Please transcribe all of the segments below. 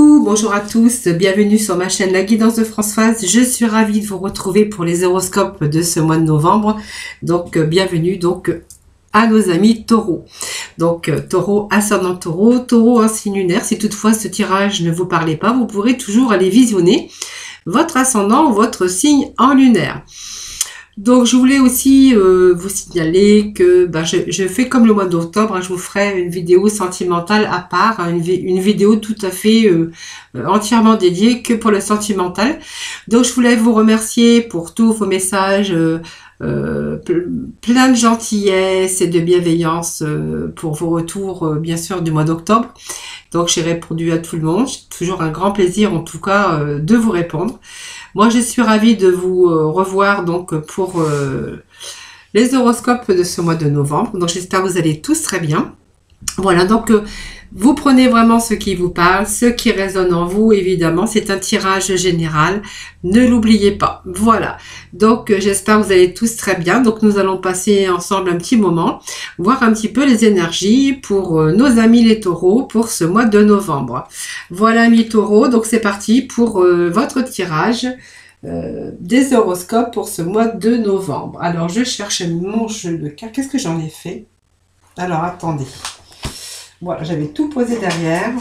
Coucou, bonjour à tous, bienvenue sur ma chaîne La Guidance de Françoise. Je suis ravie de vous retrouver pour les horoscopes de ce mois de novembre. Donc bienvenue à nos amis taureaux. Donc taureau, ascendant taureau, taureau en signe lunaire. Si toutefois ce tirage ne vous parlait pas, vous pourrez toujours aller visionner votre ascendant ou votre signe en lunaire. Donc je voulais aussi vous signaler que je fais comme le mois d'octobre, je vous ferai une vidéo sentimentale à part, une vidéo tout à fait entièrement dédiée que pour le sentimental. Donc je voulais vous remercier pour tous vos messages, plein de gentillesse et de bienveillance pour vos retours bien sûr du mois d'octobre. Donc j'ai répondu à tout le monde, j'ai toujours un grand plaisir en tout cas de vous répondre. Moi, je suis ravie de vous revoir donc pour les horoscopes de ce mois de novembre. Donc, j'espère que vous allez tous très bien. Voilà, donc vous prenez vraiment ce qui vous parle, ce qui résonne en vous, évidemment. C'est un tirage général, ne l'oubliez pas. Voilà, donc j'espère que vous allez tous très bien. Donc, nous allons passer ensemble un petit moment, voir un petit peu les énergies pour nos amis les taureaux pour ce mois de novembre. Voilà, amis taureaux, donc c'est parti pour votre tirage des horoscopes pour ce mois de novembre. Alors, je cherche mon jeu de cartes. Qu'est-ce que j'en ai fait? Alors, attendez. Voilà, j'avais tout posé derrière.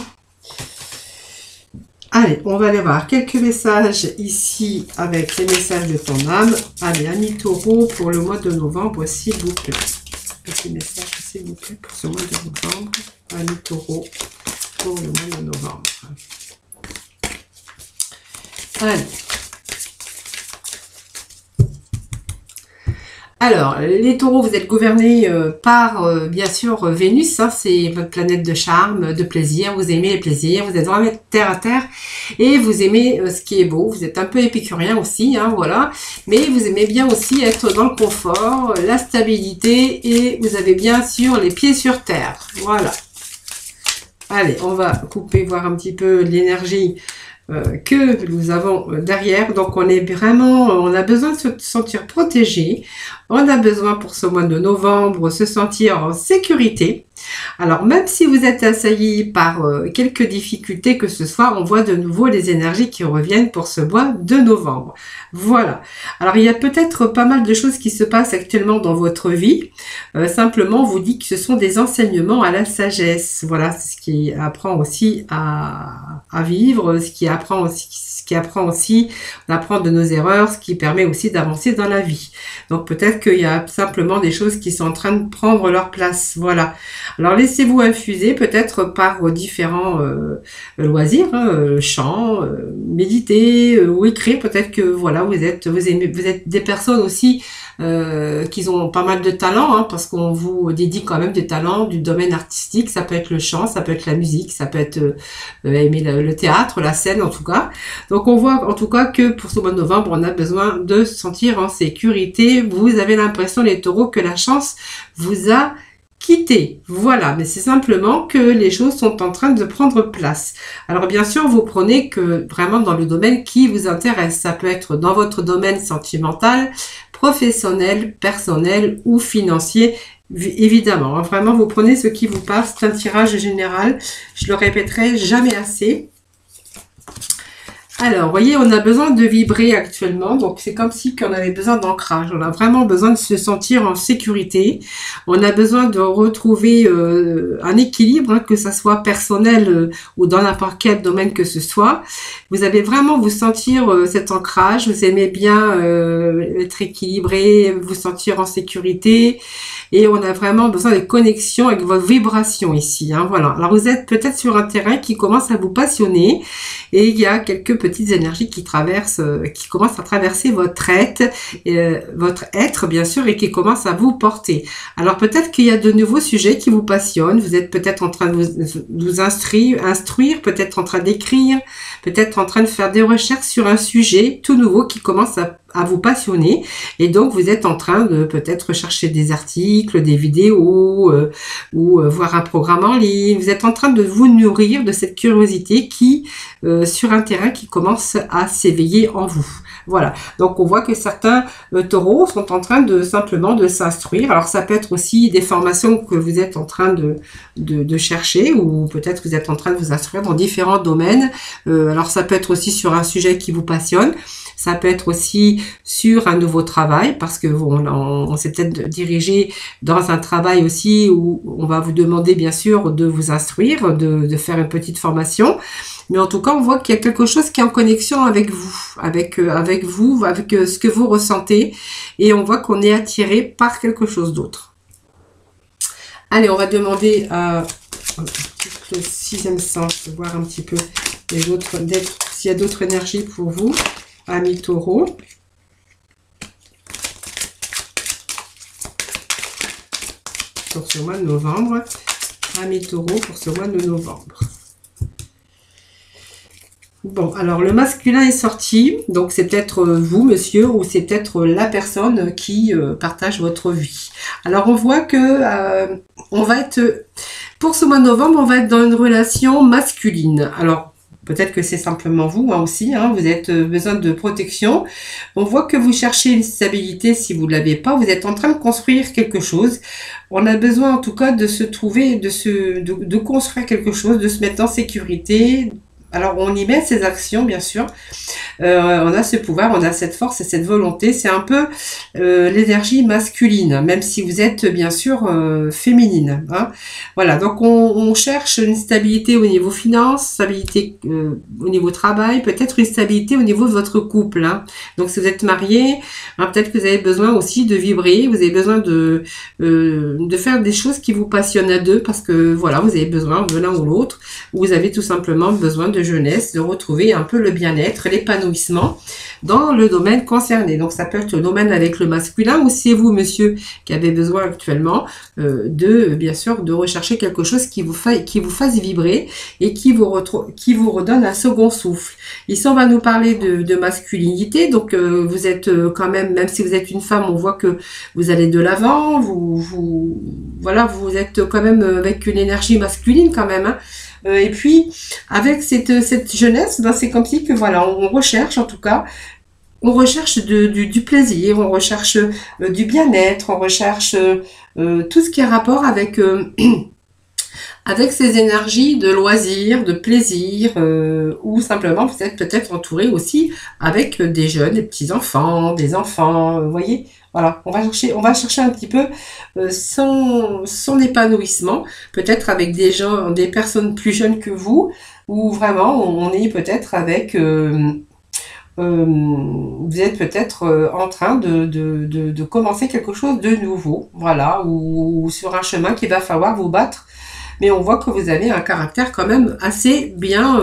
Allez, on va aller voir quelques messages ici avec les messages de ton âme. Allez, amis taureaux, pour le mois de novembre, s'il vous plaît. Petit message, s'il vous plaît, pour ce mois de novembre. Amis taureaux, pour le mois de novembre. Allez. Alors, les taureaux, vous êtes gouvernés par, bien sûr, Vénus, hein, c'est votre planète de charme, de plaisir, vous aimez les plaisirs, vous êtes vraiment terre à terre, et vous aimez ce qui est beau, vous êtes un peu épicurien aussi, hein, voilà, mais vous aimez bien aussi être dans le confort, la stabilité, et vous avez bien sûr les pieds sur terre, voilà. Allez, on va couper, voir un petit peu l'énergie que nous avons derrière. Donc on est vraiment, on a besoin de se sentir protégé, on a besoin pour ce mois de novembre se sentir en sécurité. Alors même si vous êtes assailli par quelques difficultés que ce soit, on voit de nouveau les énergies qui reviennent pour ce mois de novembre. Voilà. Alors il y a peut-être pas mal de choses qui se passent actuellement dans votre vie. Simplement on vous dit que ce sont des enseignements à la sagesse. Voilà, c'est ce qui apprend aussi à vivre, ce qui apprend aussi, on apprend de nos erreurs, ce qui permet aussi d'avancer dans la vie. Donc peut-être qu'il y a simplement des choses qui sont en train de prendre leur place. Voilà. Alors laissez-vous infuser peut-être par différents loisirs, hein, chant, méditer ou écrire. Peut-être que voilà, vous êtes des personnes aussi qui ont pas mal de talent, hein, parce qu'on vous dédie quand même des talents du domaine artistique. Ça peut être le chant, ça peut être la musique, ça peut être aimer le théâtre, la scène en tout cas. Donc on voit en tout cas que pour ce mois de novembre, on a besoin de se sentir en sécurité. Vous avez l'impression, les taureaux, que la chance vous a quitté. Voilà, mais c'est simplement que les choses sont en train de prendre place. Alors bien sûr, vous prenez que vraiment dans le domaine qui vous intéresse. Ça peut être dans votre domaine sentimental, professionnel, personnel ou financier. Évidemment, vraiment, vous prenez ce qui vous passe. C'est un tirage général. Je le répéterai jamais assez. Alors, vous voyez, on a besoin de vibrer actuellement, donc c'est comme si on avait besoin d'ancrage. On a vraiment besoin de se sentir en sécurité. On a besoin de retrouver un équilibre, hein, que ça soit personnel ou dans n'importe quel domaine que ce soit. Vous allez vraiment vous sentir cet ancrage. Vous aimez bien être équilibré, vous sentir en sécurité. Et on a vraiment besoin de connexion avec votre vibration ici. Hein, voilà. Alors, vous êtes peut-être sur un terrain qui commence à vous passionner. Et il y a quelques petites énergies qui commencent à traverser votre être, bien sûr, et qui commencent à vous porter. Alors peut-être qu'il y a de nouveaux sujets qui vous passionnent. Vous êtes peut-être en train de vous instruire, peut-être en train d'écrire, peut-être en train de faire des recherches sur un sujet tout nouveau qui commence à vous passionner. Et donc vous êtes en train de peut-être chercher des articles, des vidéos ou voir un programme en ligne. Vous êtes en train de vous nourrir de cette curiosité qui sur un terrain qui commence à s'éveiller en vous. Voilà. Donc, on voit que certains taureaux sont en train de simplement de s'instruire. Alors, ça peut être aussi des formations que vous êtes en train de chercher, ou peut-être vous êtes en train de vous instruire dans différents domaines. Alors, ça peut être aussi sur un sujet qui vous passionne. Ça peut être aussi sur un nouveau travail, parce que on s'est peut-être dirigé dans un travail aussi où on va vous demander bien sûr de vous instruire, de faire une petite formation. Mais en tout cas, on voit qu'il y a quelque chose qui est en connexion avec vous, avec ce que vous ressentez. Et on voit qu'on est attiré par quelque chose d'autre. Allez, on va demander à le sixième sens, voir un petit peu les autres, s'il y a d'autres énergies pour vous. Amis taureau. Pour ce mois de novembre. Amis taureau pour ce mois de novembre. Bon, alors le masculin est sorti. Donc c'est peut-être vous, monsieur, ou c'est peut-être la personne qui partage votre vie. Alors on voit que on va être, pour ce mois de novembre, on va être dans une relation masculine. Alors, peut-être que c'est simplement vous aussi, hein, vous avez besoin de protection. On voit que vous cherchez une stabilité si vous ne l'avez pas. Vous êtes en train de construire quelque chose. On a besoin en tout cas de se trouver, de construire quelque chose, de se mettre en sécurité. Alors on y met ses actions bien sûr. On a ce pouvoir, on a cette force et cette volonté. C'est un peu l'énergie masculine, même si vous êtes bien sûr féminine. Hein. Voilà, donc on cherche une stabilité au niveau finance, stabilité au niveau travail, peut-être une stabilité au niveau de votre couple. Hein. Donc si vous êtes marié, hein, peut-être que vous avez besoin aussi de vibrer, vous avez besoin de faire des choses qui vous passionnent à deux, parce que voilà, vous avez besoin de l'un ou l'autre, ou vous avez tout simplement besoin de jeunesse, de retrouver un peu le bien-être, l'épanouissement dans le domaine concerné. Donc ça peut être le domaine avec le masculin, ou c'est vous, monsieur, qui avez besoin actuellement bien sûr, de rechercher quelque chose qui vous fasse vibrer et qui vous redonne un second souffle. Ici, on va nous parler de masculinité. Donc vous êtes quand même si vous êtes une femme, on voit que vous allez de l'avant, voilà, vous êtes quand même avec une énergie masculine quand même, hein. Et puis, avec cette jeunesse, ben, c'est comme si que voilà, on recherche en tout cas, on recherche du plaisir, on recherche du bien-être, on recherche tout ce qui a rapport avec avec ces énergies de loisirs, de plaisir, ou simplement vous êtes peut-être entouré aussi avec des jeunes, des petits-enfants, des enfants, vous voyez. Voilà, on va chercher un petit peu son épanouissement, peut-être avec des personnes plus jeunes que vous, ou vraiment on est peut-être avec, vous êtes peut-être en train de commencer quelque chose de nouveau, voilà, ou sur un chemin qu'il va falloir vous battre, mais on voit que vous avez un caractère quand même assez bien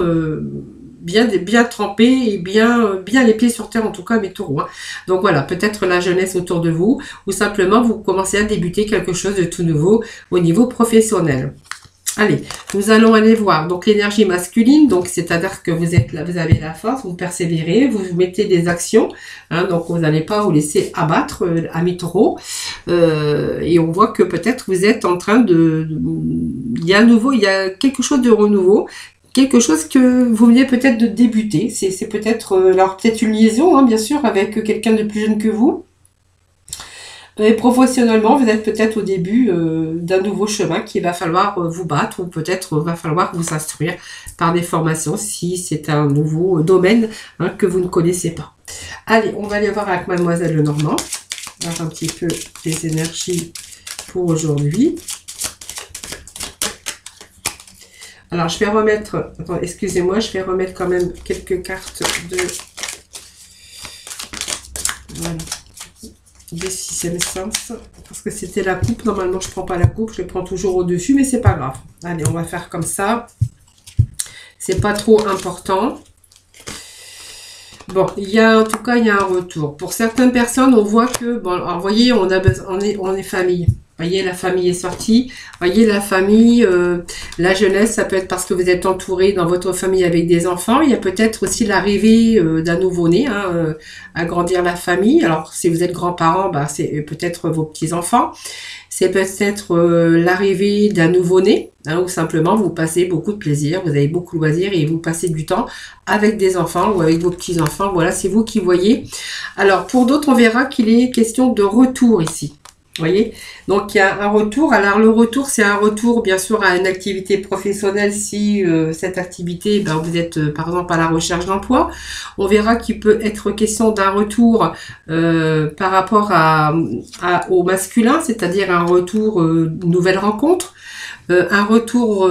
trempé et bien les pieds sur terre, en tout cas mes taureaux. Hein. Donc voilà, peut-être la jeunesse autour de vous, ou simplement vous commencez à débuter quelque chose de tout nouveau au niveau professionnel. Allez, nous allons aller voir donc l'énergie masculine, donc c'est-à-dire que vous avez la force, vous persévérez, vous mettez des actions, hein, donc vous n'allez pas vous laisser abattre, amis taureaux, et on voit que peut-être vous êtes en train il y a quelque chose de renouveau, quelque chose que vous venez peut-être de débuter, c'est peut-être, alors peut-être une liaison, hein, bien sûr, avec quelqu'un de plus jeune que vous. Et professionnellement, vous êtes peut-être au début d'un nouveau chemin qu'il va falloir vous battre, ou peut-être va falloir vous instruire par des formations si c'est un nouveau domaine, hein, que vous ne connaissez pas. Allez, on va aller voir avec Mademoiselle Lenormand, voir un petit peu les énergies pour aujourd'hui. Alors, je vais remettre, attends, excusez-moi, je vais remettre quand même quelques cartes de... Voilà. Des sixième sens, parce que c'était la coupe. Normalement, je prends pas la coupe, je les prends toujours au-dessus, mais c'est pas grave. Allez, on va faire comme ça. C'est pas trop important. Bon, en tout cas, il y a un retour. Pour certaines personnes, on voit que, bon, alors, vous voyez, on est famille. Vous voyez, la famille est sortie. Vous voyez, la famille, la jeunesse, ça peut être parce que vous êtes entouré dans votre famille avec des enfants. Il y a peut-être aussi l'arrivée d'un nouveau-né, agrandir la famille. Alors, si vous êtes grands-parents, bah, c'est peut-être vos petits-enfants. C'est peut-être l'arrivée d'un nouveau-né, hein, ou simplement vous passez beaucoup de plaisir, vous avez beaucoup de loisirs et vous passez du temps avec des enfants ou avec vos petits-enfants. Voilà, c'est vous qui voyez. Alors, pour d'autres, on verra qu'il est question de retour ici. Vous voyez, donc il y a un retour. Alors le retour, c'est un retour bien sûr à une activité professionnelle si cette activité, ben, vous êtes par exemple à la recherche d'emploi. On verra qu'il peut être question d'un retour par rapport au masculin, c'est-à-dire un retour, une nouvelle rencontre. Un retour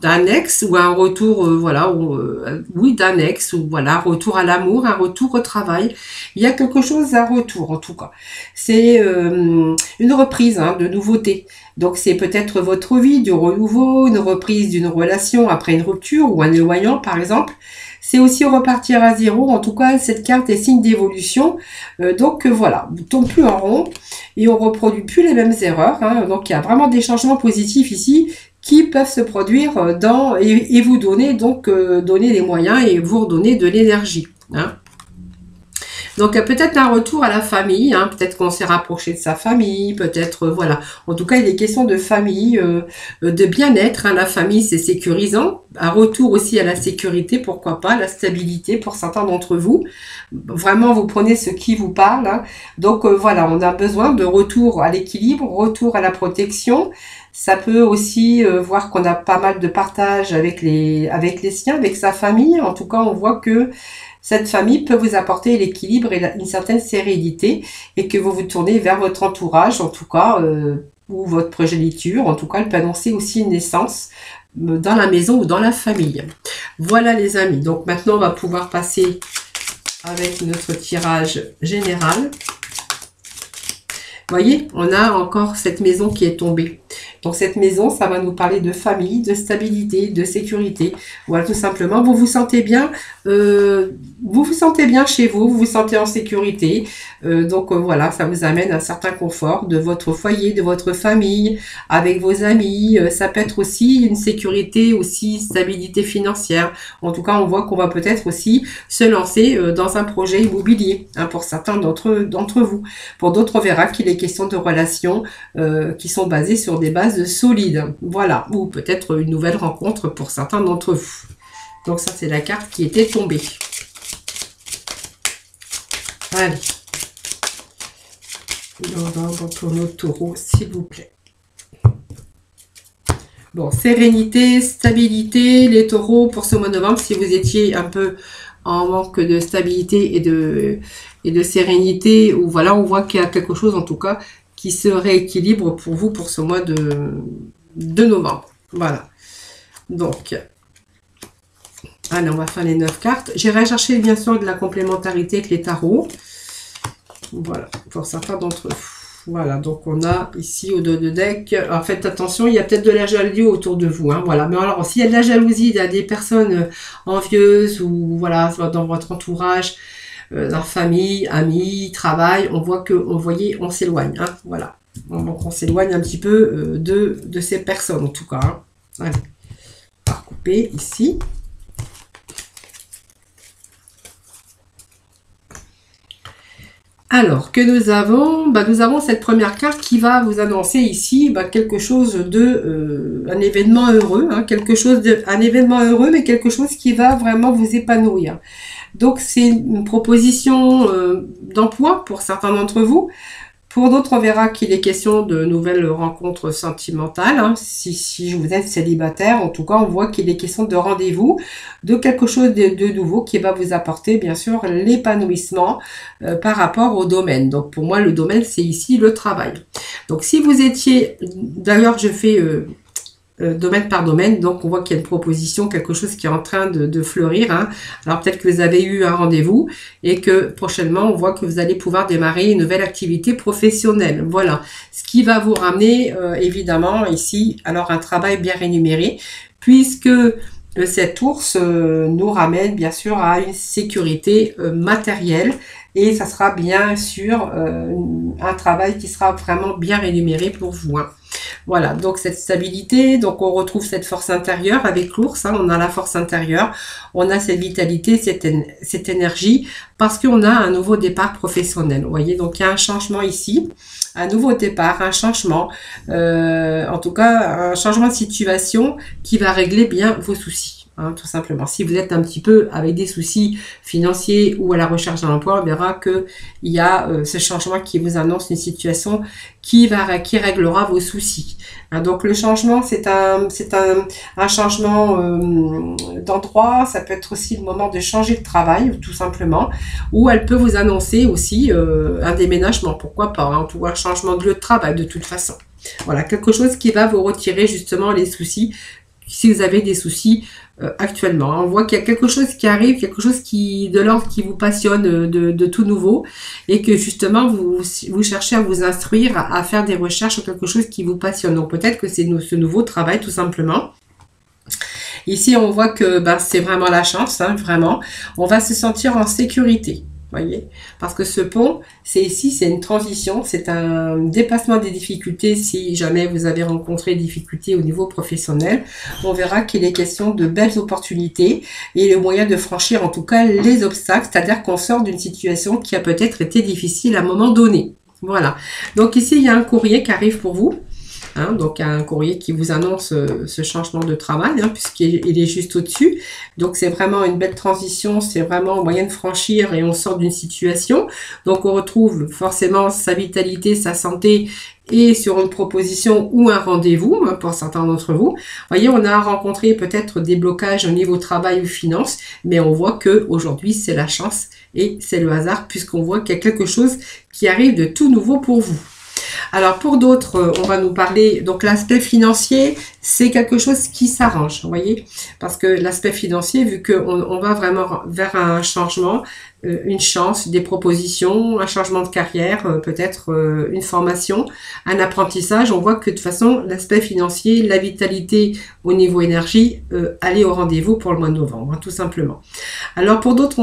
d'un ex ou un retour voilà oui d'un ex ou voilà retour à l'amour, un retour au travail. Il y a quelque chose à retour en tout cas. C'est une reprise hein, de nouveauté. Donc c'est peut-être votre vie, du renouveau, une reprise d'une relation après une rupture ou un éloignement par exemple. C'est aussi repartir à zéro. En tout cas, cette carte est signe d'évolution. Donc voilà, on ne tourne plus en rond et on reproduit plus les mêmes erreurs. Hein. Donc il y a vraiment des changements positifs ici qui peuvent se produire et vous donner donc donner les moyens et vous redonner de l'énergie. Hein. Donc peut-être un retour à la famille, hein, peut-être qu'on s'est rapproché de sa famille, peut-être voilà. En tout cas, il est question de famille, de bien-être. Hein. La famille, c'est sécurisant. Un retour aussi à la sécurité, pourquoi pas, la stabilité pour certains d'entre vous. Vraiment, vous prenez ce qui vous parle. Hein. Donc voilà, on a besoin de retour à l'équilibre, retour à la protection. Ça peut aussi voir qu'on a pas mal de partage avec les siens, avec sa famille. En tout cas, on voit que cette famille peut vous apporter l'équilibre et une certaine sérénité et que vous vous tournez vers votre entourage, en tout cas, ou votre progéniture. En tout cas, elle peut annoncer aussi une naissance dans la maison ou dans la famille. Voilà les amis. Donc maintenant, on va pouvoir passer avec notre tirage général. Vous voyez, on a encore cette maison qui est tombée. Donc cette maison, ça va nous parler de famille, de stabilité, de sécurité. Voilà, tout simplement. Vous vous sentez bien, chez vous, vous vous sentez en sécurité. Donc voilà, ça vous amène un certain confort de votre foyer, de votre famille, avec vos amis. Ça peut être aussi une sécurité, aussi stabilité financière. En tout cas, on voit qu'on va peut-être aussi se lancer dans un projet immobilier, hein, pour certains d'entre vous. Pour d'autres, on verra qu'il est question de relations qui sont basées sur des bases solides. Voilà, ou peut-être une nouvelle rencontre pour certains d'entre vous. Donc ça, c'est la carte qui était tombée. Allez. On va pour nos taureaux, s'il vous plaît. Bon, sérénité, stabilité, les taureaux pour ce mois de novembre, si vous étiez un peu en manque de stabilité et de sérénité, ou voilà, on voit qu'il y a quelque chose en tout cas qui se rééquilibre pour vous pour ce mois de novembre. Voilà. Donc, allez, on va faire les 9 cartes. J'irai chercher bien sûr de la complémentarité avec les tarots. Voilà, pour certains d'entre eux. Voilà, donc on a ici au dos de deck. Alors faites attention, il y a peut-être de la jalousie autour de vous. Hein, voilà. Mais alors, s'il y a de la jalousie, il y a des personnes envieuses ou voilà, dans votre entourage, dans famille, amis, travail, on voit que, on s'éloigne. Hein, voilà. Donc on s'éloigne un petit peu de ces personnes en tout cas. Hein. Allez, on va recouper ici. Alors, que nous avons, nous avons cette première carte qui va vous annoncer ici quelque chose de, un événement heureux, hein, un événement heureux, mais quelque chose qui va vraiment vous épanouir. Donc, c'est une proposition d'emploi pour certains d'entre vous. Pour d'autres, on verra qu'il est question de nouvelles rencontres sentimentales. Hein. Si vous êtes célibataire, en tout cas, on voit qu'il est question de rendez-vous, de quelque chose de nouveau qui va vous apporter, bien sûr, l'épanouissement par rapport au domaine. Donc, pour moi, le domaine, c'est ici le travail. Donc, si vous étiez... D'ailleurs, je fais... domaine par domaine, donc on voit qu'il y a une proposition, quelque chose qui est en train de fleurir. Hein. Alors peut-être que vous avez eu un rendez-vous et que prochainement on voit que vous allez pouvoir démarrer une nouvelle activité professionnelle. Voilà, ce qui va vous ramener évidemment ici, alors un travail bien rémunéré, puisque cet ours nous ramène bien sûr à une sécurité matérielle et ça sera bien sûr un travail qui sera vraiment bien rémunéré pour vous. Hein. Voilà, donc cette stabilité, donc on retrouve cette force intérieure avec l'ours, hein, on a la force intérieure, on a cette vitalité, cette énergie, parce qu'on a un nouveau départ professionnel. Vous voyez, donc il y a un changement ici, un nouveau départ, un changement, en tout cas un changement de situation qui va régler bien vos soucis. Hein, tout simplement. Si vous êtes un petit peu avec des soucis financiers ou à la recherche d'un emploi, on verra que il y a ce changement qui vous annonce une situation qui réglera vos soucis. Hein, donc le changement, c'est un changement d'endroit. Ça peut être aussi le moment de changer de travail, tout simplement. Ou elle peut vous annoncer aussi un déménagement. Pourquoi pas, hein, ou un changement de lieu de travail de toute façon. Voilà, quelque chose qui va vous retirer justement les soucis si vous avez des soucis actuellement. On voit qu'il y a quelque chose qui arrive, quelque chose de l'ordre qui vous passionne de tout nouveau et que justement vous cherchez à vous instruire, à faire des recherches sur quelque chose qui vous passionne. Donc peut-être que c'est ce nouveau travail tout simplement. Ici, on voit que c'est vraiment la chance, hein, vraiment. On va se sentir en sécurité. Voyez, parce que ce pont, c'est une transition, c'est un dépassement des difficultés. Si jamais vous avez rencontré des difficultés au niveau professionnel, on verra qu'il est question de belles opportunités et le moyen de franchir en tout cas les obstacles, c'est-à-dire qu'on sort d'une situation qui a peut-être été difficile à un moment donné. Voilà, donc ici il y a un courrier qui arrive pour vous. Hein, donc un courrier qui vous annonce ce changement de travail, hein, puisqu'il est juste au-dessus. Donc c'est vraiment une belle transition, c'est vraiment un moyen de franchir et on sort d'une situation. Donc on retrouve forcément sa vitalité, sa santé et sur une proposition ou un rendez-vous, hein, pour certains d'entre vous. Voyez, on a rencontré peut-être des blocages au niveau travail ou finance, mais on voit que aujourd'hui c'est la chance et c'est le hasard puisqu'on voit qu'il y a quelque chose qui arrive de tout nouveau pour vous. Alors pour d'autres, on va nous parler, donc l'aspect financier, c'est quelque chose qui s'arrange, vous voyez, parce que l'aspect financier, vu qu'on va vraiment vers un changement, une chance, des propositions, un changement de carrière, peut-être une formation, un apprentissage, on voit que de toute façon, l'aspect financier, la vitalité au niveau énergie, allez au rendez-vous pour le mois de novembre, hein, tout simplement. Alors pour d'autres,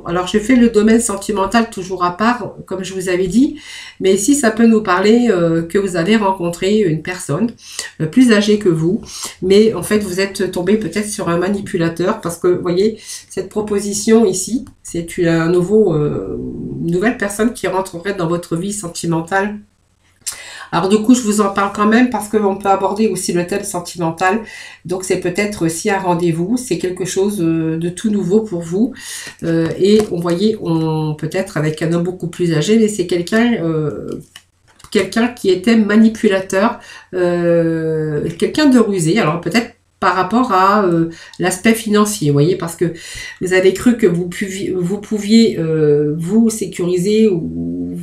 alors je fais le domaine sentimental toujours à part, comme je vous avais dit, mais ici ça peut nous parler que vous avez rencontré une personne plus âgée que vous, mais en fait vous êtes tombé peut-être sur un manipulateur, parce que vous voyez, cette proposition ici, c'est une nouvelle personne qui rentrerait dans votre vie sentimentale. Alors du coup, je vous en parle quand même parce qu'on peut aborder aussi le thème sentimental. Donc c'est peut-être aussi un rendez-vous, c'est quelque chose de tout nouveau pour vous. Et on voyait, peut-être avec un homme beaucoup plus âgé, mais c'est quelqu'un qui était manipulateur, quelqu'un de rusé. Alors peut-être par rapport à l'aspect financier, vous voyez, parce que vous avez cru que vous pouviez vous sécuriser ou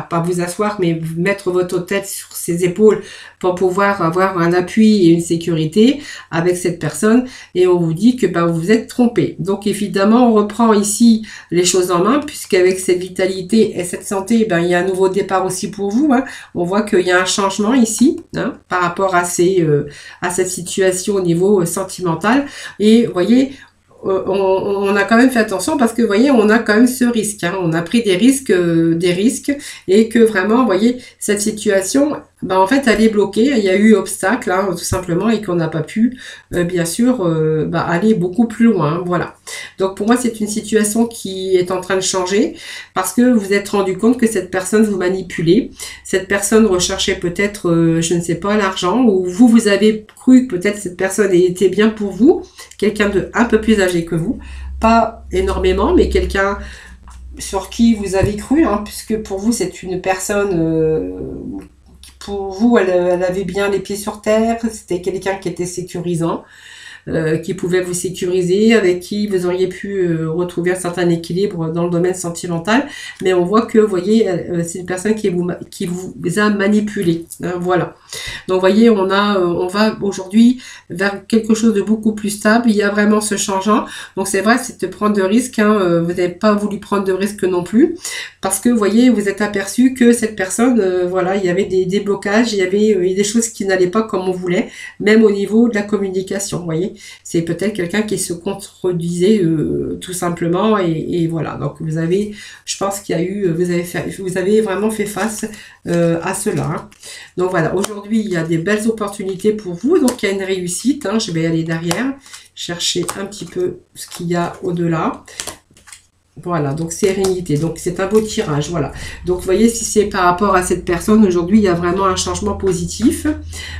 pas vous asseoir, mais mettre votre tête sur ses épaules pour pouvoir avoir un appui et une sécurité avec cette personne, et on vous dit que vous vous êtes trompé. Donc évidemment, on reprend ici les choses en main, puisqu'avec cette vitalité et cette santé, il y a un nouveau départ aussi pour vous. Hein. On voit qu'il y a un changement ici, hein, par rapport à cette situation au niveau sentimental. Et vous voyez, on a quand même fait attention parce que vous voyez, on a quand même ce risque, hein, on a pris des risques et que vraiment, vous voyez, cette situation, en fait, elle est bloquée, il y a eu obstacle, hein, tout simplement, et qu'on n'a pas pu, bien sûr, aller beaucoup plus loin, hein, voilà. Donc pour moi, c'est une situation qui est en train de changer parce que vous vous êtes rendu compte que cette personne vous manipulait, cette personne recherchait peut-être, je ne sais pas, l'argent, ou vous avez cru que peut-être cette personne était bien pour vous, quelqu'un de un peu plus âgé que vous, pas énormément, mais quelqu'un sur qui vous avez cru, hein, puisque pour vous c'est une personne, pour vous elle avait bien les pieds sur terre, c'était quelqu'un qui était sécurisant, qui pouvait vous sécuriser, avec qui vous auriez pu retrouver un certain équilibre dans le domaine sentimental, mais on voit que, vous voyez, c'est une personne qui vous a manipulé, hein, voilà. Donc, vous voyez, on va aujourd'hui vers quelque chose de beaucoup plus stable, il y a vraiment ce changement, donc c'est vrai, c'est de prendre de risques, hein, vous n'avez pas voulu prendre de risques non plus, parce que, vous voyez, vous êtes aperçu que cette personne, voilà, il y avait des blocages, il y avait des choses qui n'allaient pas comme on voulait, même au niveau de la communication, vous voyez. voyez, c'est peut-être quelqu'un qui se contredisait tout simplement, et voilà. Donc vous avez, je pense qu'il y a eu, vous avez vraiment fait face à cela. Hein. Donc voilà, aujourd'hui il y a des belles opportunités pour vous, donc il y a une réussite. Hein. Je vais aller derrière, chercher un petit peu ce qu'il y a au-delà. Voilà, donc sérénité, donc c'est un beau tirage, voilà. Donc vous voyez, si c'est par rapport à cette personne, aujourd'hui, il y a vraiment un changement positif,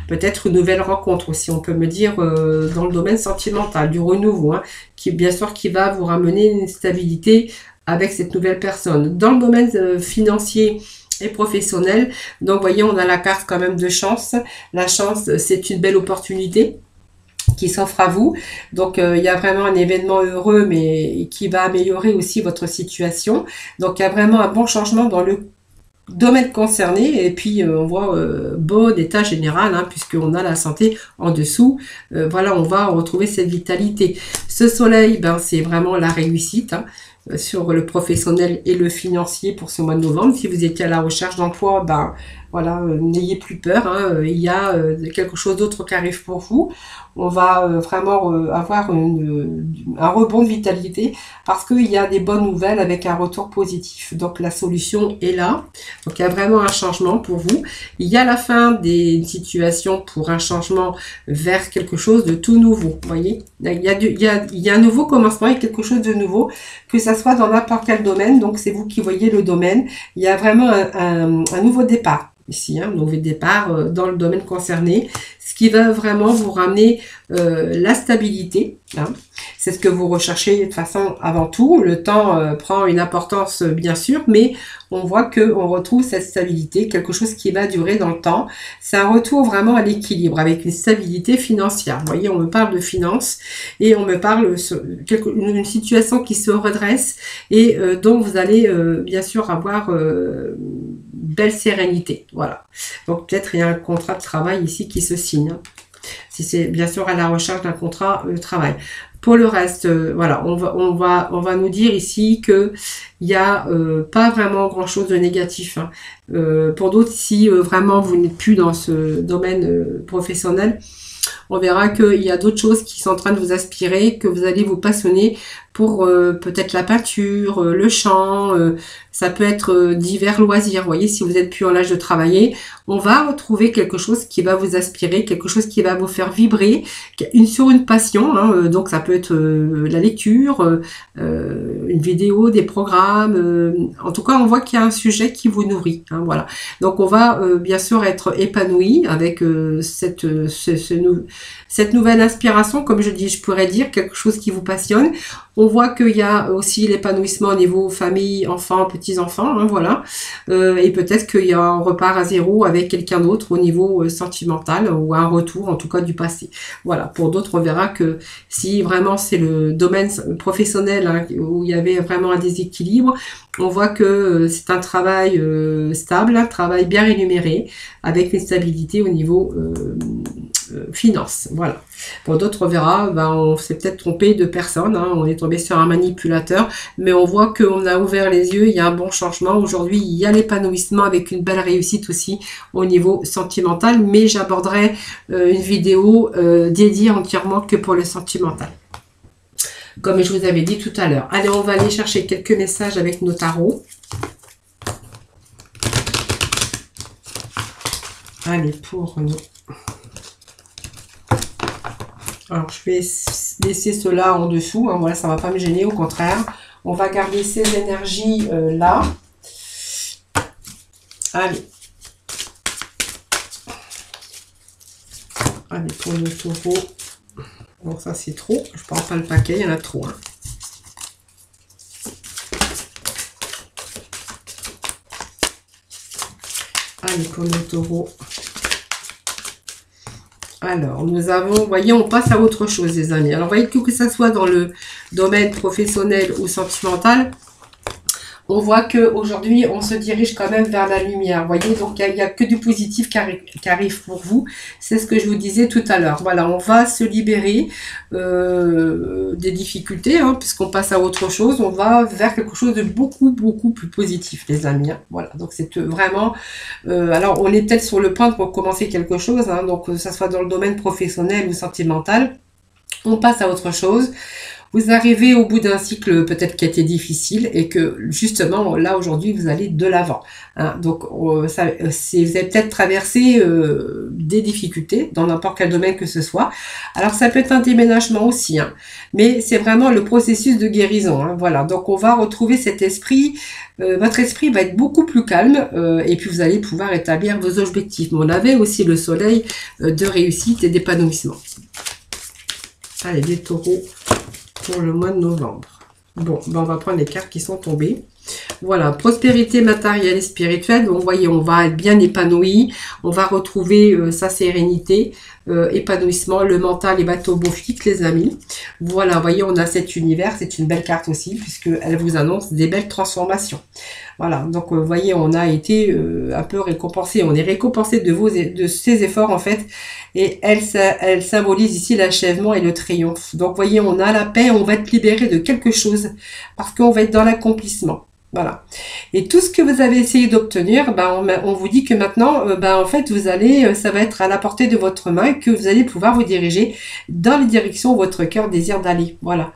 peut-être une nouvelle rencontre aussi, on peut me dire, dans le domaine sentimental, du renouveau, hein, qui bien sûr qui va vous ramener une stabilité avec cette nouvelle personne. Dans le domaine financier et professionnel, donc vous voyez, on a la carte quand même de chance. La chance, c'est une belle opportunité qui s'offre à vous. Donc, il y a vraiment un événement heureux, mais qui va améliorer aussi votre situation. Donc, il y a vraiment un bon changement dans le domaine concerné. Et puis, on voit bon état général, hein, puisqu'on a la santé en dessous. Voilà, on va retrouver cette vitalité. Ce soleil, ben, c'est vraiment la réussite, hein, sur le professionnel et le financier pour ce mois de novembre. Si vous étiez à la recherche d'emploi, ben voilà, n'ayez plus peur, hein, il y a quelque chose d'autre qui arrive pour vous. On va vraiment avoir un rebond de vitalité parce qu'il y a des bonnes nouvelles avec un retour positif. Donc la solution est là. Donc il y a vraiment un changement pour vous. Il y a la fin des situations pour un changement vers quelque chose de tout nouveau. Vous voyez, il y a un nouveau commencement et quelque chose de nouveau, que ça soit dans n'importe quel domaine. Donc c'est vous qui voyez le domaine. Il y a vraiment un nouveau départ. Ici, un nouveau départ dans le domaine concerné, ce qui va vraiment vous ramener la stabilité. Hein. C'est ce que vous recherchez de toute façon avant tout. Le temps prend une importance bien sûr, mais on voit qu'on retrouve cette stabilité, quelque chose qui va durer dans le temps. C'est un retour vraiment à l'équilibre avec une stabilité financière. Vous voyez, on me parle de finances et on me parle d'une situation qui se redresse et dont vous allez bien sûr avoir belle sérénité. Voilà. Donc peut-être il y a un contrat de travail ici qui se signe. Hein. Si c'est bien sûr à la recherche d'un contrat de travail. Pour le reste, voilà, on va nous dire ici que il y a pas vraiment grand chose de négatif. Hein. Pour d'autres, si vraiment vous n'êtes plus dans ce domaine professionnel, on verra qu'il y a d'autres choses qui sont en train de vous aspirer, que vous allez vous passionner pour peut-être la peinture, le chant, ça peut être divers loisirs. Vous voyez, si vous êtes plus en l'âge de travailler, on va retrouver quelque chose qui va vous aspirer, quelque chose qui va vous faire vibrer, sur une passion. Hein, donc ça peut être la lecture, une vidéo, des programmes. En tout cas, on voit qu'il y a un sujet qui vous nourrit. Hein, voilà. Donc on va bien sûr être épanoui avec cette nouvelle inspiration, comme je dis, je pourrais dire quelque chose qui vous passionne. On voit qu'il y a aussi l'épanouissement au niveau famille, enfants, petits-enfants, hein, voilà. Et peut-être qu'il y a un repart à zéro avec quelqu'un d'autre au niveau sentimental ou un retour en tout cas du passé. Voilà, pour d'autres on verra que si vraiment c'est le domaine professionnel, hein, où il y avait vraiment un déséquilibre, on voit que c'est un travail stable, un travail bien rémunéré avec une stabilité au niveau finance. Voilà. Pour d'autres, on verra, ben, on s'est peut-être trompé de personne, hein, on est tombé sur un manipulateur, mais on voit qu'on a ouvert les yeux, il y a un bon changement. Aujourd'hui, il y a l'épanouissement avec une belle réussite aussi au niveau sentimental, mais j'aborderai une vidéo dédiée entièrement que pour le sentimental. Comme je vous avais dit tout à l'heure. Allez, on va aller chercher quelques messages avec nos tarots. Allez, pour nous. Alors, je vais laisser cela en dessous. Hein, voilà, ça ne va pas me gêner, au contraire. On va garder ces énergies là. Allez. Allez, pour le taureau. Bon, ça, c'est trop. Je ne prends pas le paquet, il y en a trop. Hein. Allez, pour le taureau. Alors, nous avons, vous voyez, on passe à autre chose, les amis. Alors, vous voyez que ça soit dans le domaine professionnel ou sentimental, on voit qu'aujourd'hui, on se dirige quand même vers la lumière. Vous voyez, donc il n'y a que du positif qui arrive pour vous. C'est ce que je vous disais tout à l'heure. Voilà, on va se libérer des difficultés, hein, puisqu'on passe à autre chose. On va vers quelque chose de beaucoup, beaucoup plus positif, les amis. Hein. Voilà, donc c'est vraiment... alors, on est peut-être sur le point de recommencer quelque chose, hein, donc que ça soit dans le domaine professionnel ou sentimental. On passe à autre chose. Vous arrivez au bout d'un cycle peut-être qui a été difficile et que justement là aujourd'hui vous allez de l'avant. Hein. Donc vous avez peut-être traversé des difficultés dans n'importe quel domaine que ce soit. Alors ça peut être un déménagement aussi, hein, mais c'est vraiment le processus de guérison. Hein, voilà, donc on va retrouver cet esprit. Votre esprit va être beaucoup plus calme et puis vous allez pouvoir établir vos objectifs. Mais on avait aussi le soleil de réussite et d'épanouissement. Allez, les taureaux pour le mois de novembre. Bon, ben on va prendre les cartes qui sont tombées. Voilà, prospérité matérielle et spirituelle. Donc, vous voyez, on va être bien épanoui. On va retrouver sa sérénité, épanouissement, le mental et bateau beau-fixe, les amis. Voilà, vous voyez, on a cet univers. C'est une belle carte aussi, puisqu'elle vous annonce des belles transformations. Voilà, donc vous voyez, on a été un peu récompensé. On est récompensé de ces efforts, en fait. Et elle symbolise ici l'achèvement et le triomphe. Donc, vous voyez, on a la paix, on va être libéré de quelque chose. Parce qu'on va être dans l'accomplissement. Voilà. Et tout ce que vous avez essayé d'obtenir, ben, on vous dit que maintenant, ben, en fait, ça va être à la portée de votre main et que vous allez pouvoir vous diriger dans les directions où votre cœur désire d'aller. Voilà.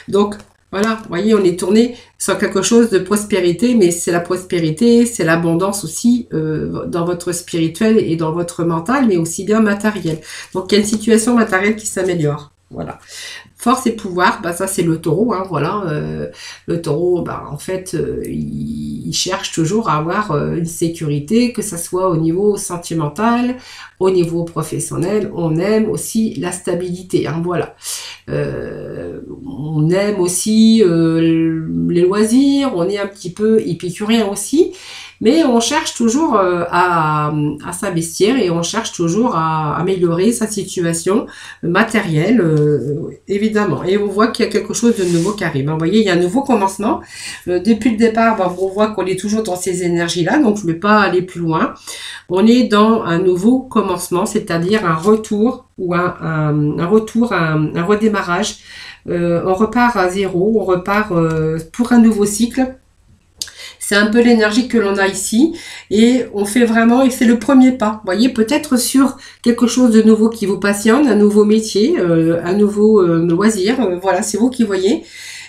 Donc, voilà, vous voyez, on est tourné sur quelque chose de prospérité, mais c'est la prospérité, c'est l'abondance aussi dans votre spirituel et dans votre mental, mais aussi bien matériel. Donc, il y a une situation matérielle qui s'améliore. Voilà. Force et pouvoir, bah ça c'est le taureau, hein, voilà. Le taureau, bah en fait, il cherche toujours à avoir une sécurité, que ce soit au niveau sentimental, au niveau professionnel. On aime aussi la stabilité, hein, voilà. On aime aussi les loisirs, on est un petit peu épicurien aussi. Mais on cherche toujours à s'investir et on cherche toujours à améliorer sa situation matérielle, évidemment. Et on voit qu'il y a quelque chose de nouveau qui arrive. Vous voyez, il y a un nouveau commencement. Depuis le départ, ben, on voit qu'on est toujours dans ces énergies-là, donc je ne vais pas aller plus loin. On est dans un nouveau commencement, c'est-à-dire un retour ou un redémarrage. On repart à zéro, on repart pour un nouveau cycle. C'est un peu l'énergie que l'on a ici et on fait vraiment, et c'est le premier pas. Vous voyez, peut-être sur quelque chose de nouveau qui vous passionne, un nouveau métier, un nouveau loisir. Voilà, c'est vous qui voyez.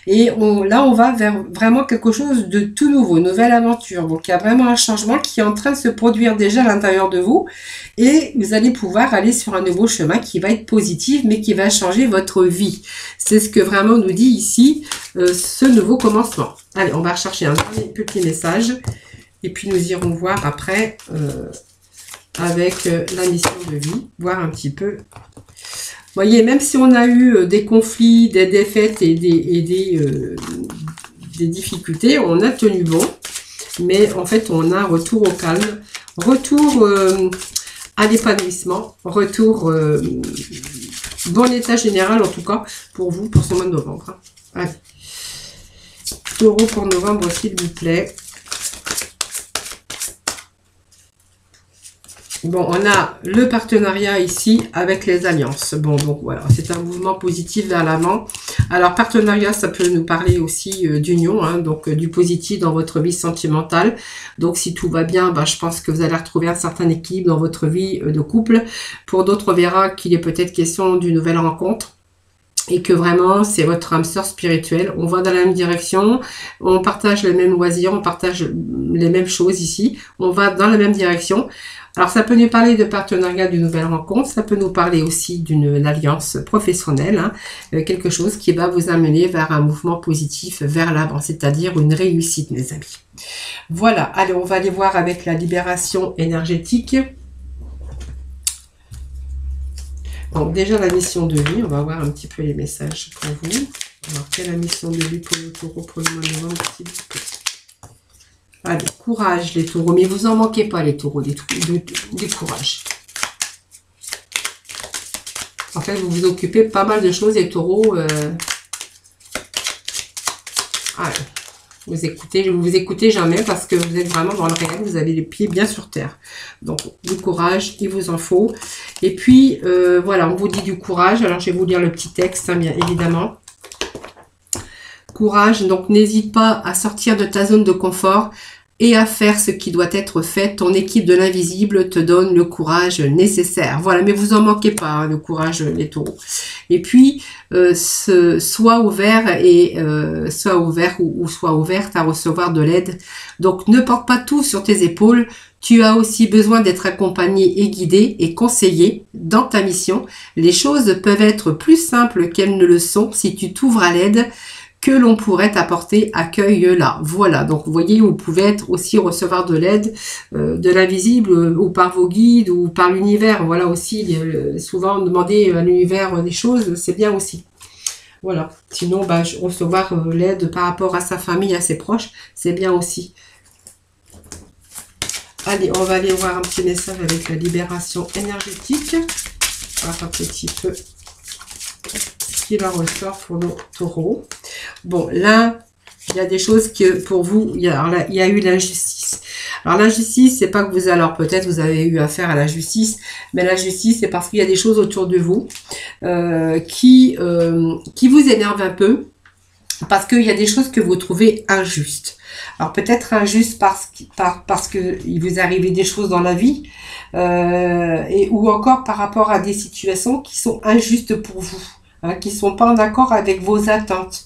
Et là, on va vers vraiment quelque chose de tout nouveau, une nouvelle aventure. Donc, il y a vraiment un changement qui est en train de se produire déjà à l'intérieur de vous. Et vous allez pouvoir aller sur un nouveau chemin qui va être positif, mais qui va changer votre vie. C'est ce que vraiment nous dit ici ce nouveau commencement. Allez, on va rechercher un dernier petit message. Et puis, nous irons voir après avec la mission de vie, voir un petit peu. Vous voyez, même si on a eu des conflits, des défaites et des difficultés, on a tenu bon. Mais en fait, on a un retour au calme, retour à l'épanouissement, retour bon état général en tout cas pour vous, pour ce mois de novembre. Allez. Taureau pour novembre, s'il vous plaît. Bon, on a le partenariat ici avec les alliances. Bon, donc voilà, c'est un mouvement positif vers l'avant. Alors, partenariat, ça peut nous parler aussi d'union, hein, donc du positif dans votre vie sentimentale. Donc, si tout va bien, bah, je pense que vous allez retrouver un certain équilibre dans votre vie de couple. Pour d'autres, on verra qu'il est peut-être question d'une nouvelle rencontre. Et que vraiment, c'est votre âme sœur spirituelle. On va dans la même direction, on partage les mêmes loisirs, on partage les mêmes choses ici. On va dans la même direction. Alors, ça peut nous parler de partenariat, d'une nouvelle rencontre. Ça peut nous parler aussi d'une alliance professionnelle. Hein, quelque chose qui va vous amener vers un mouvement positif, vers l'avant. C'est-à-dire une réussite, mes amis. Voilà. Allez, on va aller voir avec la libération énergétique. Donc déjà la mission de vie, on va voir un petit peu les messages pour vous. Alors quelle est la mission de vie pour le taureau pour le mois de novembre, s'il vous plaît. Allez, courage les taureaux, mais vous en manquez pas les taureaux, du courage. En fait, vous vous occupez pas mal de choses les taureaux. Allez. Vous vous écoutez jamais parce que vous êtes vraiment dans le réel, vous avez les pieds bien sur terre. Donc, du courage, il vous en faut. Et puis, voilà, on vous dit du courage. Alors, je vais vous lire le petit texte, hein, bien évidemment. Courage, donc n'hésite pas à sortir de ta zone de confort. et à faire ce qui doit être fait. Ton équipe de l'invisible te donne le courage nécessaire. Voilà, mais vous en manquez pas, hein, le courage, les taureaux. Et puis, sois ouvert et sois ouvert ou sois ouverte à recevoir de l'aide. Donc, ne porte pas tout sur tes épaules. Tu as aussi besoin d'être accompagné et guidé et conseillé dans ta mission. Les choses peuvent être plus simples qu'elles ne le sont si tu t'ouvres à l'aide que l'on pourrait t'apporter, accueille-la. Voilà, donc vous voyez, vous pouvez aussi recevoir de l'aide de l'invisible ou par vos guides ou par l'univers. Voilà aussi, souvent demander à l'univers des choses, c'est bien aussi. Voilà, sinon recevoir l'aide par rapport à sa famille, à ses proches, c'est bien aussi. Allez, on va aller voir un petit message avec la libération énergétique. On va voir un petit peu ce qui leur ressort pour nos taureaux. Bon, là, il y a des choses que pour vous, il y a eu l'injustice. Alors l'injustice, c'est pas que vous, alors peut-être vous avez eu affaire à la justice, mais la justice, c'est parce qu'il y a des choses autour de vous qui vous énervent un peu, parce qu'il y a des choses que vous trouvez injustes. Alors peut-être injuste parce que il vous arrive des choses dans la vie, ou encore par rapport à des situations qui sont injustes pour vous, hein, qui ne sont pas en accord avec vos attentes.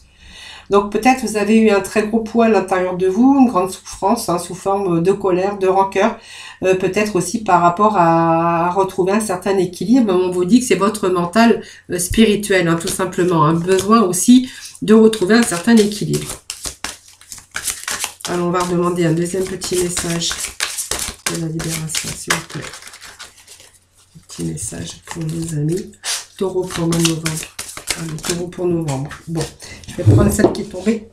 Donc peut-être vous avez eu un très gros poids à l'intérieur de vous, une grande souffrance, hein, sous forme de colère, de rancœur, peut-être aussi par rapport à retrouver un certain équilibre. On vous dit que c'est votre mental spirituel, hein, tout simplement, un besoin aussi de retrouver un certain équilibre. Alors on va redemander un deuxième petit message de la libération, s'il vous plaît. Un petit message pour nos amis. Taureau pour le mois de novembre. Allez, taureau pour novembre. Bon, je vais prendre celle qui est tombée.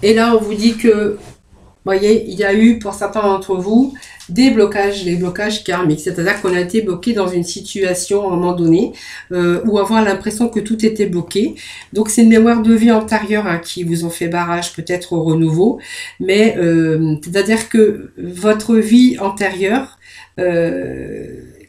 Et là, on vous dit que, voyez, il y a eu pour certains d'entre vous des blocages karmiques. C'est-à-dire qu'on a été bloqué dans une situation à un moment donné, ou avoir l'impression que tout était bloqué. Donc c'est une mémoire de vie antérieure, hein, qui vous ont fait barrage peut-être au renouveau. Mais c'est-à-dire que votre vie antérieure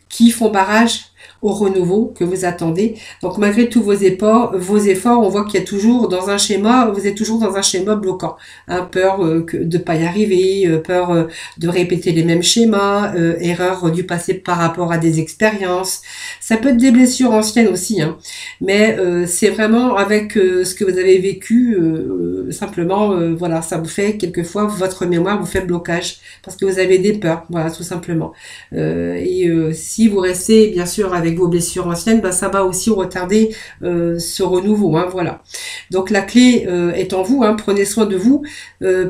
qui font barrage au renouveau que vous attendez. Donc malgré tous vos efforts, on voit qu'il y a toujours dans un schéma, vous êtes toujours dans un schéma bloquant. Hein, peur de ne pas y arriver, peur de répéter les mêmes schémas, erreur du passé par rapport à des expériences. Ça peut être des blessures anciennes aussi, hein, mais c'est vraiment avec ce que vous avez vécu, simplement, voilà, ça vous fait quelquefois, votre mémoire vous fait blocage, parce que vous avez des peurs, voilà, tout simplement. Si vous restez, bien sûr, avec vos blessures anciennes, ça va aussi retarder ce renouveau, hein, voilà. Donc la clé est en vous, hein, prenez soin de vous,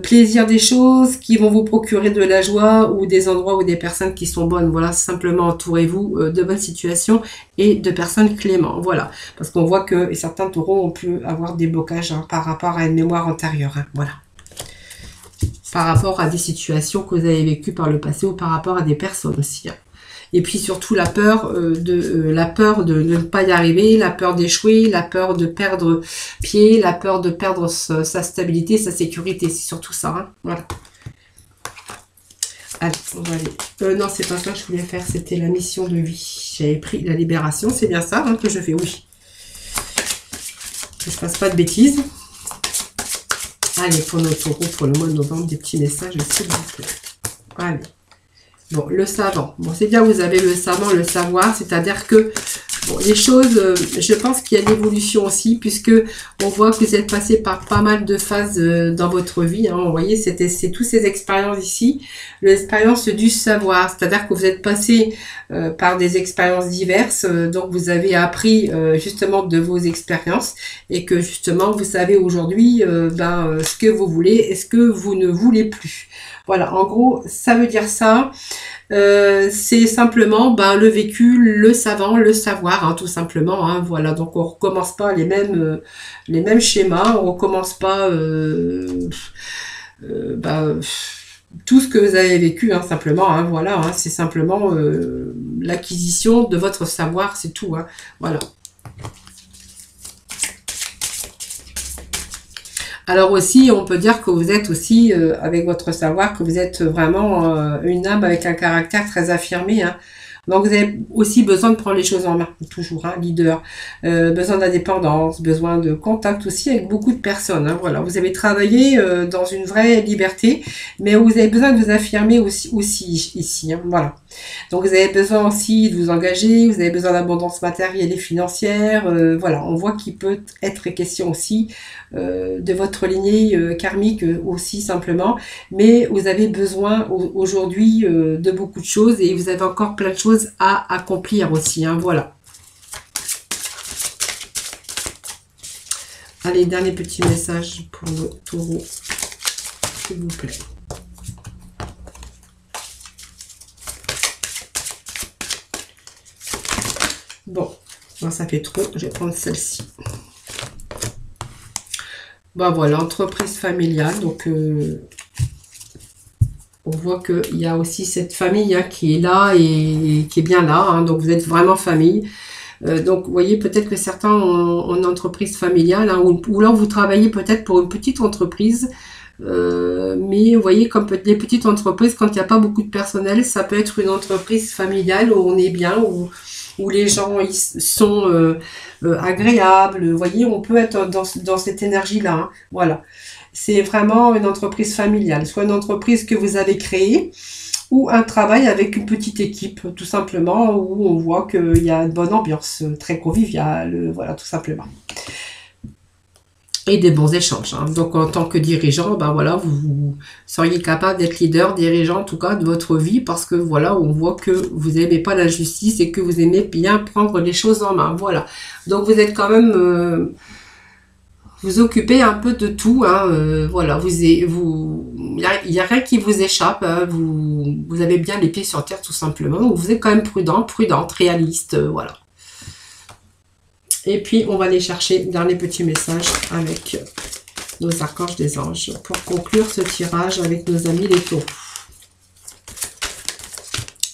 plaisir des choses qui vont vous procurer de la joie, ou des endroits ou des personnes qui sont bonnes, voilà, simplement entourez-vous de bonnes situations et de personnes clémentes, voilà, parce qu'on voit que certains taureaux ont pu avoir des blocages, hein, par rapport à une mémoire antérieure, hein, voilà, par rapport à des situations que vous avez vécues par le passé, ou par rapport à des personnes aussi, hein. Et puis surtout la peur de ne pas y arriver, la peur d'échouer, la peur de perdre pied, la peur de perdre sa stabilité, sa sécurité. C'est surtout ça, hein, voilà. Allez, on va aller. Non, c'est pas ça que je voulais faire, c'était la mission de vie. J'avais pris la libération, c'est bien ça, hein, que je fais, oui. Que je fasse pas de bêtises. Allez, pour nos taureaux, pour le mois de novembre, des petits messages, s'il vous plaît. Allez. Bon, le savant. Bon, c'est bien, vous avez le savant, le savoir, c'est-à-dire que bon, les choses, je pense qu'il y a une évolution aussi, puisque on voit que vous êtes passé par pas mal de phases dans votre vie, hein. Vous voyez, c'est toutes ces expériences ici, l'expérience du savoir, c'est-à-dire que vous êtes passé par des expériences diverses, donc vous avez appris justement de vos expériences, et que justement vous savez aujourd'hui ce que vous voulez et ce que vous ne voulez plus. Voilà, en gros, ça veut dire ça. C'est simplement le vécu, le savant, le savoir, hein, tout simplement, hein, voilà. Donc on recommence pas les mêmes schémas, on recommence pas tout ce que vous avez vécu, hein, simplement, hein, voilà, hein, c'est simplement l'acquisition de votre savoir, c'est tout, hein, voilà. Alors aussi, on peut dire que vous êtes aussi, avec votre savoir, que vous êtes vraiment une âme avec un caractère très affirmé, hein. Donc vous avez aussi besoin de prendre les choses en main, toujours, hein, leader, besoin d'indépendance, besoin de contact aussi avec beaucoup de personnes. Hein, voilà, vous avez travaillé dans une vraie liberté, mais vous avez besoin de vous affirmer aussi ici. Hein, voilà. Donc vous avez besoin aussi de vous engager, vous avez besoin d'abondance matérielle et financière. Voilà, on voit qu'il peut être question aussi de votre lignée karmique aussi simplement, mais vous avez besoin aujourd'hui de beaucoup de choses et vous avez encore plein de choses à accomplir aussi, hein, voilà. Allez, dernier petit message pour le taureau, s'il vous plaît. Bon, ça fait trop, je vais prendre celle-ci. Bon, voilà, entreprise familiale, donc on voit qu'il y a aussi cette famille hein, qui est là et qui est bien là, hein, donc vous êtes vraiment famille. Donc vous voyez peut-être que certains ont une entreprise familiale, hein, ou là vous travaillez peut-être pour une petite entreprise, mais vous voyez comme les petites entreprises, quand il n'y a pas beaucoup de personnel, ça peut être une entreprise familiale où on est bien, où les gens ils sont agréables. Vous voyez, on peut être dans cette énergie-là. Hein, voilà. C'est vraiment une entreprise familiale, soit une entreprise que vous avez créée, ou un travail avec une petite équipe, tout simplement, où on voit qu'il y a une bonne ambiance, très conviviale, voilà, tout simplement. Et des bons échanges. Hein. Donc, en tant que dirigeant, ben voilà, vous seriez capable d'être leader, dirigeant, en tout cas, de votre vie, parce que, voilà, on voit que vous n'aimez pas l'injustice et que vous aimez bien prendre les choses en main. Voilà. Donc, vous êtes quand même... vous occupez un peu de tout, hein, voilà, il n'y a rien qui vous échappe, hein, vous avez bien les pieds sur terre tout simplement, donc vous êtes quand même prudente, réaliste, voilà. Et puis on va aller chercher dans les petits messages avec nos archanges des anges pour conclure ce tirage avec nos amis les taureaux.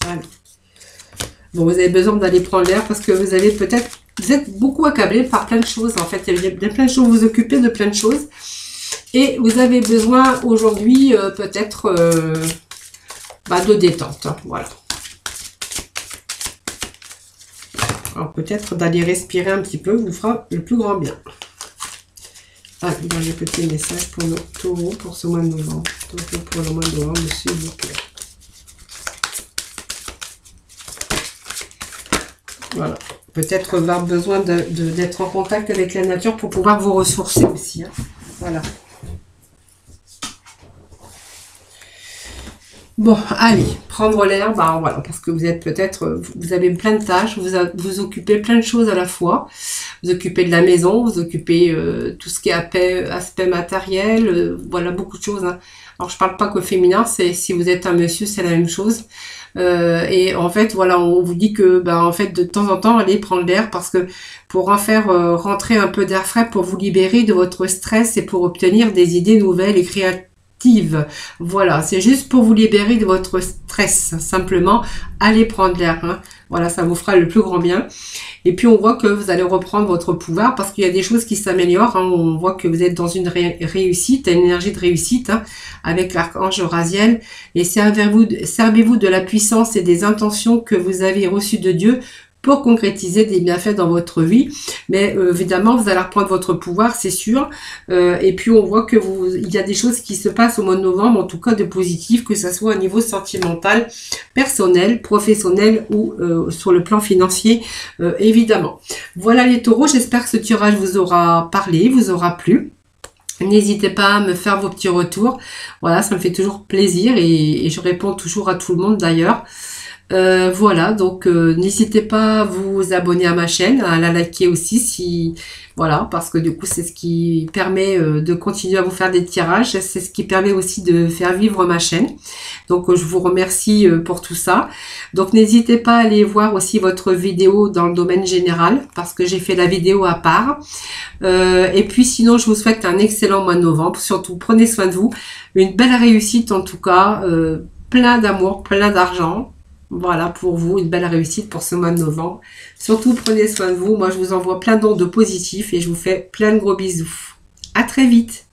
Allez. Bon, vous avez besoin d'aller prendre l'air parce que vous êtes beaucoup accablé par plein de choses, en fait. Il y a plein de choses, vous vous occupez de plein de choses. Et vous avez besoin aujourd'hui, peut-être, de détente. Hein, voilà. Alors, peut-être d'aller respirer un petit peu vous fera le plus grand bien. Allez, dans les petits messages pour nos taureaux pour ce mois de novembre. Taureau pour le mois de novembre, s'il vous plaît. Voilà. Peut-être avoir besoin d'être en contact avec la nature pour pouvoir vous ressourcer aussi. Hein. Voilà. Bon, allez, prendre l'air, voilà, parce que vous êtes peut-être, vous avez plein de tâches, vous occupez plein de choses à la fois. Vous occupez de la maison, vous occupez tout ce qui est aspect matériel, voilà, beaucoup de choses. Hein. Alors, je parle pas qu'au féminin, si vous êtes un monsieur, c'est la même chose. Et en fait, voilà, on vous dit que, en fait, de temps en temps, allez prendre l'air parce que pour en faire rentrer un peu d'air frais, pour vous libérer de votre stress et pour obtenir des idées nouvelles et créatives. Voilà, c'est juste pour vous libérer de votre stress, simplement, allez prendre l'air. Hein. Voilà, ça vous fera le plus grand bien. Et puis, on voit que vous allez reprendre votre pouvoir parce qu'il y a des choses qui s'améliorent. Hein. On voit que vous êtes dans une réussite, une énergie de réussite hein, avec l'archange Raziel. Et servez-vous de la puissance et des intentions que vous avez reçues de Dieu pour concrétiser des bienfaits dans votre vie. Mais évidemment, vous allez reprendre votre pouvoir, c'est sûr. Et puis, on voit que il y a des choses qui se passent au mois de novembre, en tout cas de positif, que ce soit au niveau sentimental, personnel, professionnel ou sur le plan financier, évidemment. Voilà les taureaux, j'espère que ce tirage vous aura parlé, vous aura plu. N'hésitez pas à me faire vos petits retours. Voilà, ça me fait toujours plaisir et je réponds toujours à tout le monde d'ailleurs. Voilà, donc n'hésitez pas à vous abonner à ma chaîne, à la liker aussi si voilà, parce que du coup c'est ce qui permet de continuer à vous faire des tirages, c'est ce qui permet aussi de faire vivre ma chaîne. Donc je vous remercie pour tout ça. Donc n'hésitez pas à aller voir aussi votre vidéo dans le domaine général parce que j'ai fait la vidéo à part. Et puis sinon je vous souhaite un excellent mois de novembre. Surtout prenez soin de vous, une belle réussite en tout cas, plein d'amour, plein d'argent. Voilà pour vous, une belle réussite pour ce mois de novembre. Surtout, prenez soin de vous. Moi, je vous envoie plein d'ondes positifs et je vous fais plein de gros bisous. À très vite.